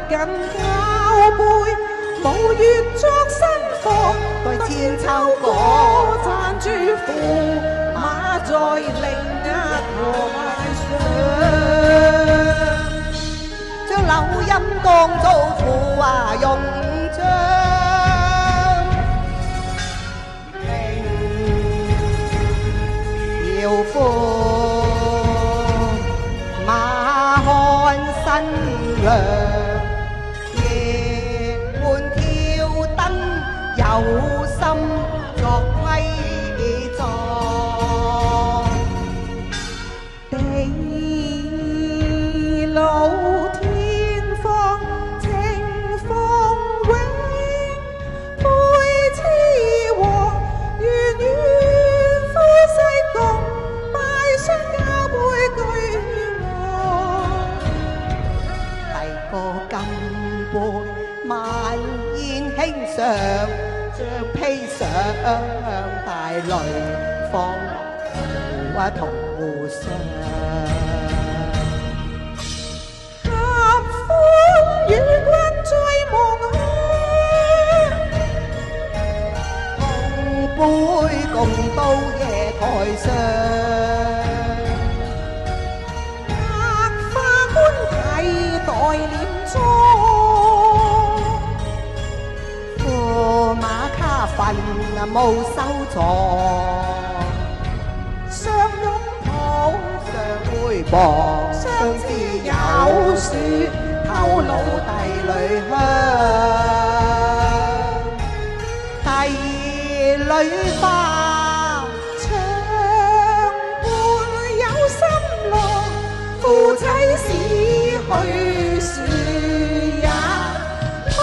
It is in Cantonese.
緊交杯，舞月作新貨，待千秋果，賺住駙馬在另一台上，將柳陰當做負話用章，搖闊馬看新娘，夜半挑燈有心作歸葬，地老天荒情況永，配雌黃圓圓夫妻共拜相交杯居望，遞個金杯晚宴輕上，將披上大淚放落途上，合歡與君追夢鄉，共杯共到夜台上，百花歡啟待殮妝，駙馬卡份無收藏，相擁抱相會薄，相知有樹透露帝女香，帝女花長伴有心樂，夫妻死去樹也同